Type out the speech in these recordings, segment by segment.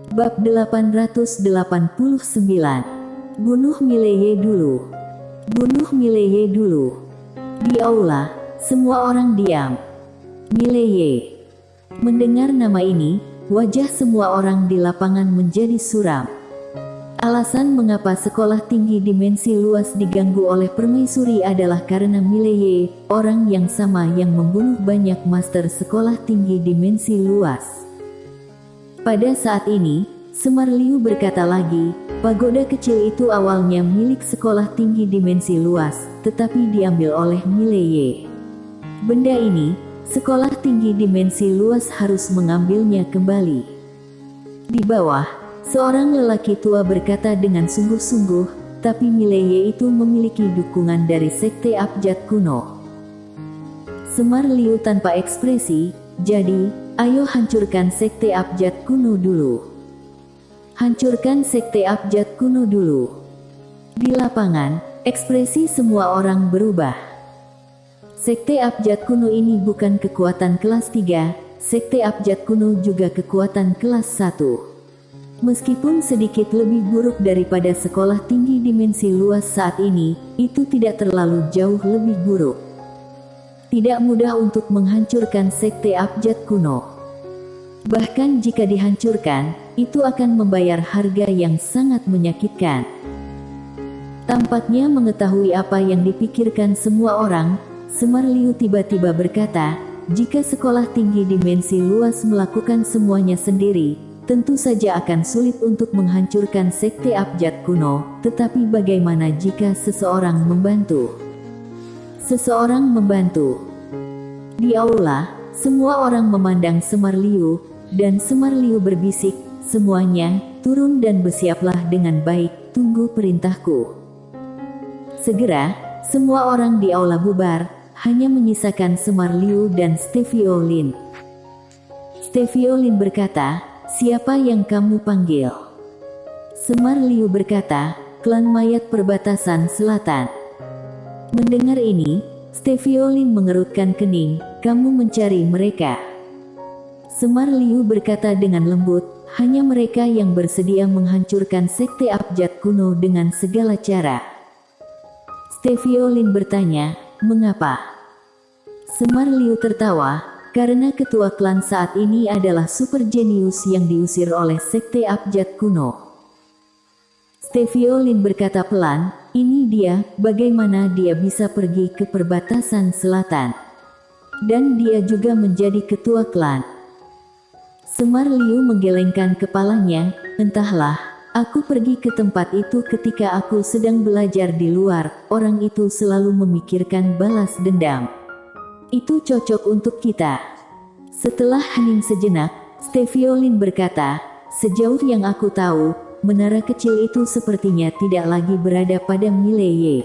Bab 889. Bunuh Mileye dulu. Bunuh Mileye dulu. Di aula, semua orang diam. Mileye. Mendengar nama ini, wajah semua orang di lapangan menjadi suram. Alasan mengapa sekolah tinggi dimensi luas diganggu oleh permaisuri adalah karena Mileye, orang yang sama yang membunuh banyak master sekolah tinggi dimensi luas. Pada saat ini, Semar Liu berkata lagi, pagoda kecil itu awalnya milik sekolah tinggi dimensi luas, tetapi diambil oleh Mileye. Benda ini, sekolah tinggi dimensi luas harus mengambilnya kembali. Di bawah, seorang lelaki tua berkata dengan sungguh-sungguh, tapi Mileye itu memiliki dukungan dari sekte abjad kuno. Semar Liu tanpa ekspresi, jadi, ayo hancurkan sekte abjad kuno dulu. Hancurkan sekte abjad kuno dulu. Di lapangan, ekspresi semua orang berubah. Sekte abjad kuno ini bukan kekuatan kelas 3, sekte abjad kuno juga kekuatan kelas 1. Meskipun sedikit lebih buruk daripada sekolah tinggi dimensi luas saat ini, itu tidak terlalu jauh lebih buruk. Tidak mudah untuk menghancurkan sekte abjad kuno. Bahkan jika dihancurkan, itu akan membayar harga yang sangat menyakitkan. Tampaknya mengetahui apa yang dipikirkan semua orang, Semar Liu tiba-tiba berkata, jika sekolah tinggi dimensi luas melakukan semuanya sendiri, tentu saja akan sulit untuk menghancurkan sekte abjad kuno, tetapi bagaimana jika seseorang membantu? Seseorang membantu. Di aula, semua orang memandang Semar Liu, dan Semar Liu berbisik, semuanya, turun dan bersiaplah dengan baik, tunggu perintahku. Segera, semua orang di aula bubar, hanya menyisakan Semar Liu dan Stevio Lin. Stevio Lin berkata, siapa yang kamu panggil? Semar Liu berkata, klan mayat perbatasan selatan. Mendengar ini, Stevio Lin mengerutkan kening, kamu mencari mereka. Semar Liu berkata dengan lembut, hanya mereka yang bersedia menghancurkan sekte abjad kuno dengan segala cara. Stevio Lin bertanya, mengapa? Semar Liu tertawa, karena ketua klan saat ini adalah super jenius yang diusir oleh sekte abjad kuno. Stevio Lin berkata pelan, ini dia, bagaimana dia bisa pergi ke perbatasan selatan. Dan dia juga menjadi ketua klan. Semar Liu menggelengkan kepalanya, entahlah, aku pergi ke tempat itu ketika aku sedang belajar di luar, orang itu selalu memikirkan balas dendam. Itu cocok untuk kita. Setelah hening sejenak, Stevio Lin berkata, sejauh yang aku tahu, menara kecil itu sepertinya tidak lagi berada pada Mileye.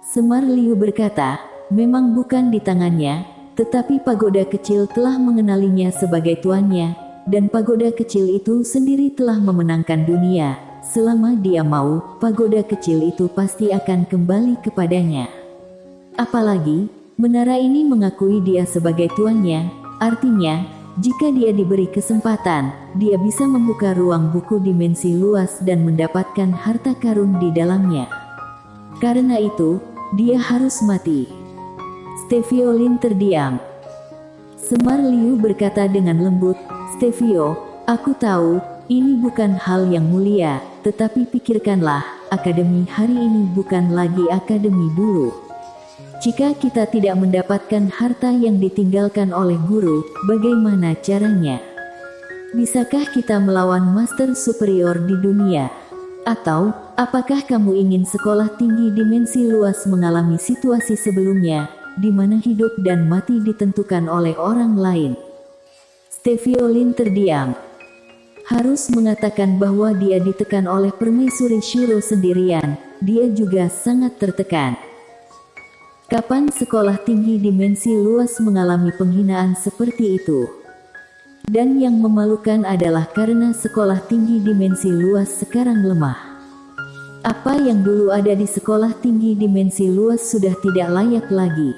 Semar Liu berkata, memang bukan di tangannya, tetapi pagoda kecil telah mengenalinya sebagai tuannya, dan pagoda kecil itu sendiri telah memenangkan dunia. Selama dia mau, pagoda kecil itu pasti akan kembali kepadanya. Apalagi, menara ini mengakui dia sebagai tuannya, artinya, jika dia diberi kesempatan, dia bisa membuka ruang buku dimensi luas dan mendapatkan harta karun di dalamnya. Karena itu, dia harus mati. Stevio Lin terdiam. Semar Liu berkata dengan lembut, Stevio, aku tahu, ini bukan hal yang mulia, tetapi pikirkanlah, akademi hari ini bukan lagi akademi dulu. Jika kita tidak mendapatkan harta yang ditinggalkan oleh guru, bagaimana caranya? Bisakah kita melawan master superior di dunia? Atau, apakah kamu ingin sekolah tinggi dimensi luas mengalami situasi sebelumnya, di mana hidup dan mati ditentukan oleh orang lain? Stevio Lin terdiam. Harus mengatakan bahwa dia ditekan oleh permaisuri Shuro sendirian, dia juga sangat tertekan. Kapan sekolah tinggi dimensi luas mengalami penghinaan seperti itu? Dan yang memalukan adalah karena sekolah tinggi dimensi luas sekarang lemah. Apa yang dulu ada di sekolah tinggi dimensi luas sudah tidak layak lagi.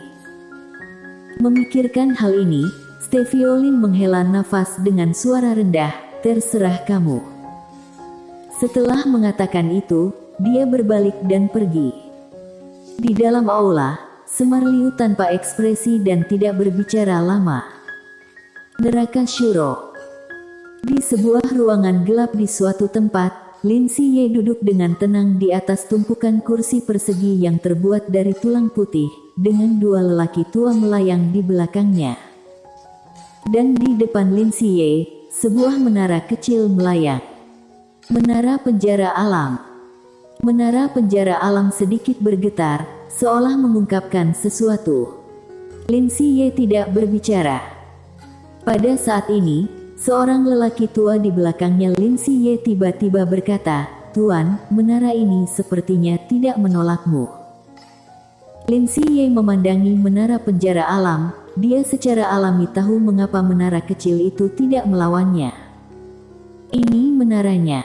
Memikirkan hal ini, Stevio Lin menghela nafas dengan suara rendah, terserah kamu. Setelah mengatakan itu, dia berbalik dan pergi. Di dalam aula, Semar Liu tanpa ekspresi dan tidak berbicara lama. Neraka Shuro. Di sebuah ruangan gelap di suatu tempat, Lin Siye duduk dengan tenang di atas tumpukan kursi persegi yang terbuat dari tulang putih, dengan dua lelaki tua melayang di belakangnya. Dan di depan Lin Siye, sebuah menara kecil melayang. Menara penjara alam. Menara penjara alam sedikit bergetar, seolah mengungkapkan sesuatu. Lin Siye tidak berbicara. Pada saat ini, seorang lelaki tua di belakangnya Lin Siye tiba-tiba berkata, "Tuan, menara ini sepertinya tidak menolakmu." Lin Siye memandangi menara penjara alam, dia secara alami tahu mengapa menara kecil itu tidak melawannya. Ini menaranya.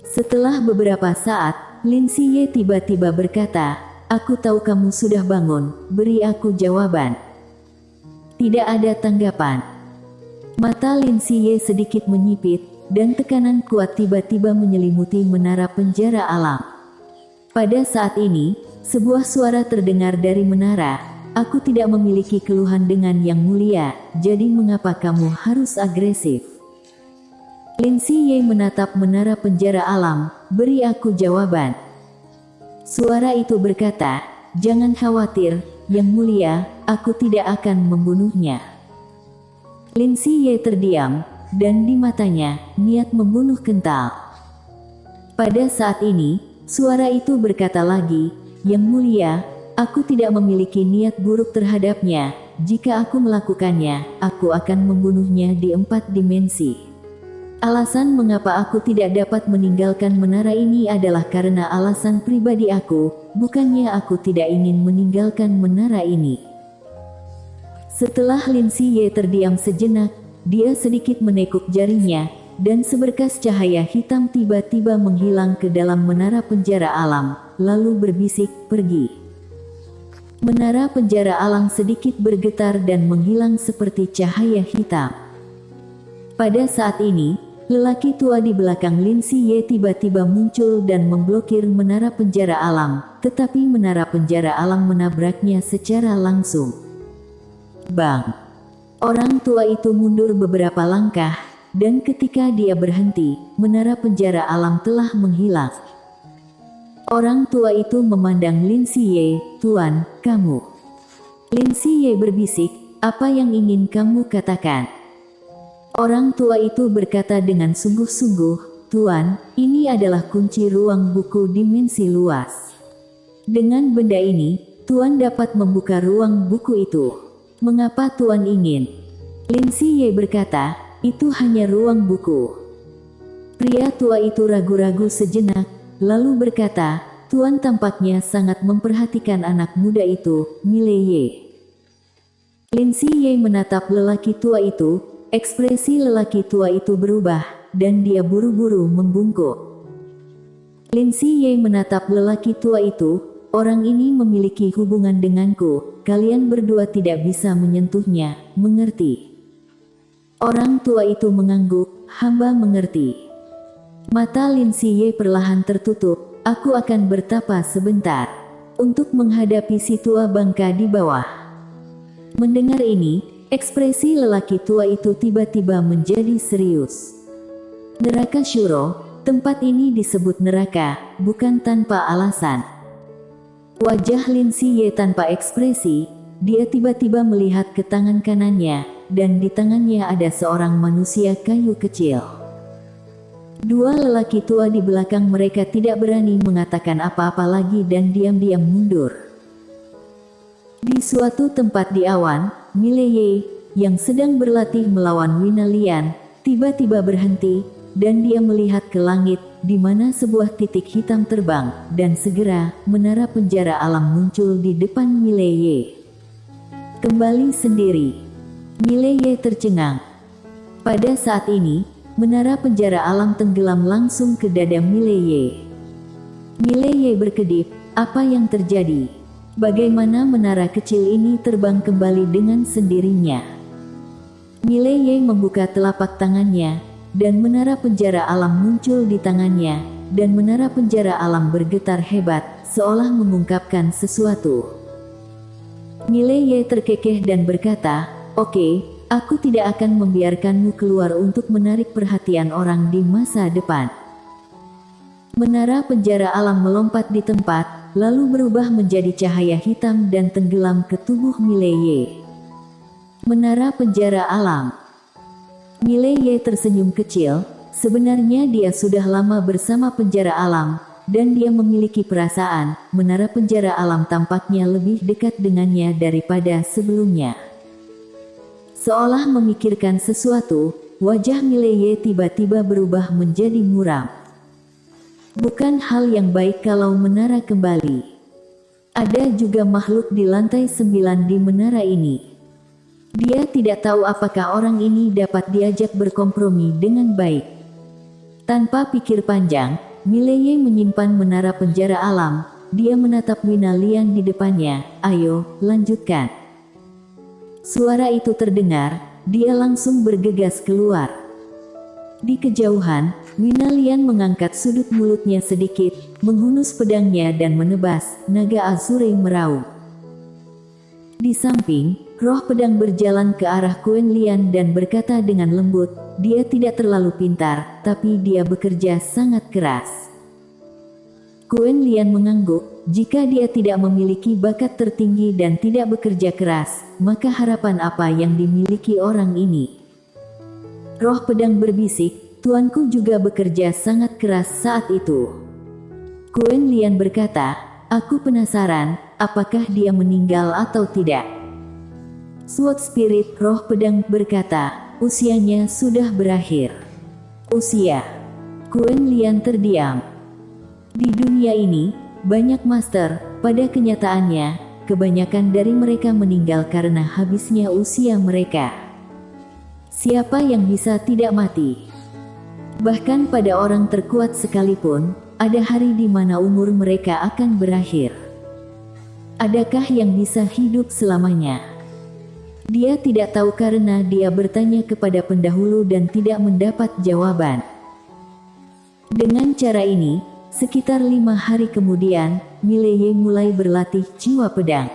Setelah beberapa saat, Lin Siye tiba-tiba berkata, "Aku tahu kamu sudah bangun, beri aku jawaban." Tidak ada tanggapan. Mata Lin Siye sedikit menyipit, dan tekanan kuat tiba-tiba menyelimuti menara penjara alam. Pada saat ini, sebuah suara terdengar dari menara, "Aku tidak memiliki keluhan dengan Yang Mulia, jadi mengapa kamu harus agresif?" Lin Siye menatap menara penjara alam, "Beri aku jawaban." Suara itu berkata, "Jangan khawatir, Yang Mulia, aku tidak akan membunuhnya." Lin Siye terdiam, dan di matanya, niat membunuh kental. Pada saat ini, suara itu berkata lagi, "Yang Mulia, aku tidak memiliki niat buruk terhadapnya. Jika aku melakukannya, aku akan membunuhnya di 4 dimensi. Alasan mengapa aku tidak dapat meninggalkan menara ini adalah karena alasan pribadi aku, bukannya aku tidak ingin meninggalkan menara ini." Setelah Lin Siye terdiam sejenak, dia sedikit menekuk jarinya, dan seberkas cahaya hitam tiba-tiba menghilang ke dalam menara penjara alam, lalu berbisik, "Pergi." Menara penjara alam sedikit bergetar dan menghilang seperti cahaya hitam. Pada saat ini, lelaki tua di belakang Lin Siye tiba-tiba muncul dan memblokir menara penjara alam, tetapi menara penjara alam menabraknya secara langsung. Bang! Orang tua itu mundur beberapa langkah, dan ketika dia berhenti, menara penjara alam telah menghilang. Orang tua itu memandang Lin Siye, "Tuan, kamu." Lin Siye berbisik, "Apa yang ingin kamu katakan?" Orang tua itu berkata dengan sungguh-sungguh, "Tuan, ini adalah kunci ruang buku dimensi luas. Dengan benda ini, Tuan dapat membuka ruang buku itu. Mengapa Tuan ingin?" Lin Siye berkata, "Itu hanya ruang buku." Pria tua itu ragu-ragu sejenak, lalu berkata, "Tuan tampaknya sangat memperhatikan anak muda itu, Mileye." Lin Siye menatap lelaki tua itu, ekspresi lelaki tua itu berubah, dan dia buru-buru membungkuk. Lin Siye menatap lelaki tua itu, "Orang ini memiliki hubungan denganku, kalian berdua tidak bisa menyentuhnya, mengerti?" Orang tua itu mengangguk, "Hamba mengerti." Mata Lin Siye perlahan tertutup, "Aku akan bertapa sebentar untuk menghadapi si tua bangka di bawah." Mendengar ini, ekspresi lelaki tua itu tiba-tiba menjadi serius. Neraka Shuro, tempat ini disebut neraka, bukan tanpa alasan. Wajah Lin Siye tanpa ekspresi, dia tiba-tiba melihat ke tangan kanannya, dan di tangannya ada seorang manusia kayu kecil. Dua lelaki tua di belakang mereka tidak berani mengatakan apa-apa lagi dan diam-diam mundur. Di suatu tempat di awan, Mileye, yang sedang berlatih melawan Wina Lian, tiba-tiba berhenti, dan dia melihat ke langit, di mana sebuah titik hitam terbang, dan segera, menara penjara alam muncul di depan Mileye. Kembali sendiri. Mileye tercengang. Pada saat ini, menara penjara alam tenggelam langsung ke dada Mileye. Mileye berkedip, "Apa yang terjadi? Bagaimana menara kecil ini terbang kembali dengan sendirinya?" Mileye membuka telapak tangannya, dan menara penjara alam muncul di tangannya, dan menara penjara alam bergetar hebat, seolah mengungkapkan sesuatu. Mileye terkekeh dan berkata, "Oke, aku tidak akan membiarkanmu keluar untuk menarik perhatian orang di masa depan." Menara penjara alam melompat di tempat, lalu berubah menjadi cahaya hitam dan tenggelam ke tubuh Mileye. Menara penjara alam. Mileye tersenyum kecil, sebenarnya dia sudah lama bersama penjara alam, dan dia memiliki perasaan, menara penjara alam tampaknya lebih dekat dengannya daripada sebelumnya. Seolah memikirkan sesuatu, wajah Mileye tiba-tiba berubah menjadi muram. Bukan hal yang baik kalau menara kembali. Ada juga makhluk di lantai 9 di menara ini. Dia tidak tahu apakah orang ini dapat diajak berkompromi dengan baik. Tanpa pikir panjang, Mileye menyimpan menara penjara alam. Dia menatap Winalian di depannya. "Ayo, lanjutkan." Suara itu terdengar, dia langsung bergegas keluar. Di kejauhan, Winalian mengangkat sudut mulutnya sedikit, menghunus pedangnya dan menebas. Naga Azure meraung. Di samping, roh pedang berjalan ke arah Quen Lian dan berkata dengan lembut, "Dia tidak terlalu pintar, tapi dia bekerja sangat keras." Quen Lian mengangguk, jika dia tidak memiliki bakat tertinggi dan tidak bekerja keras, maka harapan apa yang dimiliki orang ini? Roh pedang berbisik, "Tuanku juga bekerja sangat keras saat itu." Quen Lian berkata, "Aku penasaran, apakah dia meninggal atau tidak?" Sword Spirit, roh pedang, berkata, "Usianya sudah berakhir." Usia. Quen Lian terdiam. Di dunia ini, banyak master, pada kenyataannya, kebanyakan dari mereka meninggal karena habisnya usia mereka. Siapa yang bisa tidak mati? Bahkan pada orang terkuat sekalipun, ada hari di mana umur mereka akan berakhir. Adakah yang bisa hidup selamanya? Dia tidak tahu karena dia bertanya kepada pendahulu dan tidak mendapat jawaban. Dengan cara ini, sekitar 5 hari kemudian, Mileye mulai berlatih jiwa pedang.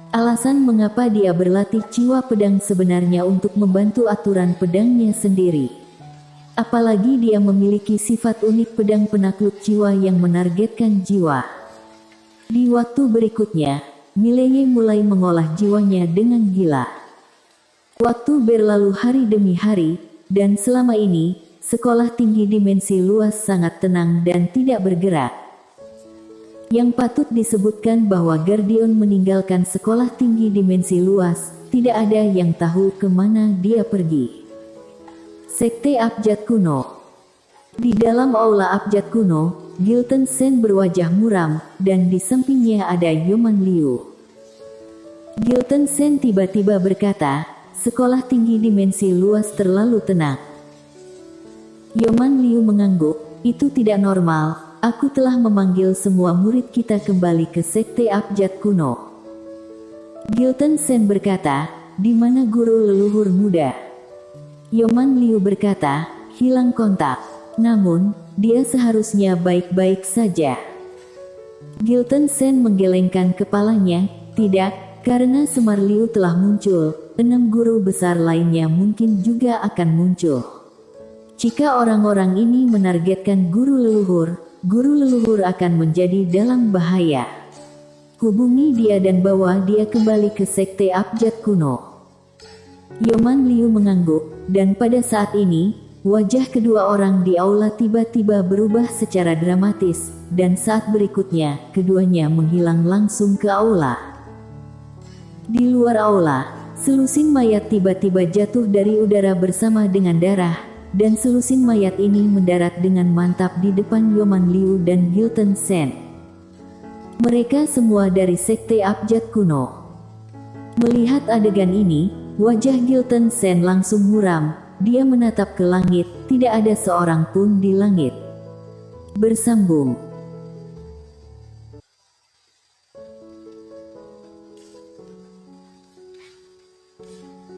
Alasan mengapa dia berlatih jiwa pedang sebenarnya untuk membantu aturan pedangnya sendiri. Apalagi dia memiliki sifat unik pedang penakluk jiwa yang menargetkan jiwa. Di waktu berikutnya, Mileye mulai mengolah jiwanya dengan gila. Waktu berlalu hari demi hari, dan selama ini, sekolah tinggi dimensi luas sangat tenang dan tidak bergerak. Yang patut disebutkan bahwa Guardian meninggalkan sekolah tinggi dimensi luas, tidak ada yang tahu kemana dia pergi. Sekte Abjad Kuno. Di dalam aula Abjad Kuno, Gilton Sen berwajah muram, dan di sampingnya ada Yoman Liu. Gilton Sen tiba-tiba berkata, "Sekolah tinggi dimensi luas terlalu tenang." Yoman Liu mengangguk, "Itu tidak normal, aku telah memanggil semua murid kita kembali ke Sekte Abjad Kuno." Gilton Sen berkata, "Di mana guru leluhur muda?" Yoman Liu berkata, "Hilang kontak. Namun, dia seharusnya baik-baik saja." Gilton Sen menggelengkan kepalanya, "Tidak, karena Semar Liu telah muncul, 6 guru besar lainnya mungkin juga akan muncul. Jika orang-orang ini menargetkan guru leluhur akan menjadi dalam bahaya. Hubungi dia dan bawa dia kembali ke Sekte Abjad Kuno." Yoman Liu mengangguk, dan pada saat ini, wajah kedua orang di aula tiba-tiba berubah secara dramatis, dan saat berikutnya, keduanya menghilang langsung ke aula. Di luar aula, selusin mayat tiba-tiba jatuh dari udara bersama dengan darah, dan selusin mayat ini mendarat dengan mantap di depan Yoman Liu dan Gilton Sen. Mereka semua dari Sekte Abjad Kuno. Melihat adegan ini, wajah Gilton Sen langsung muram. Dia menatap ke langit, tidak ada seorang pun di langit. Bersambung.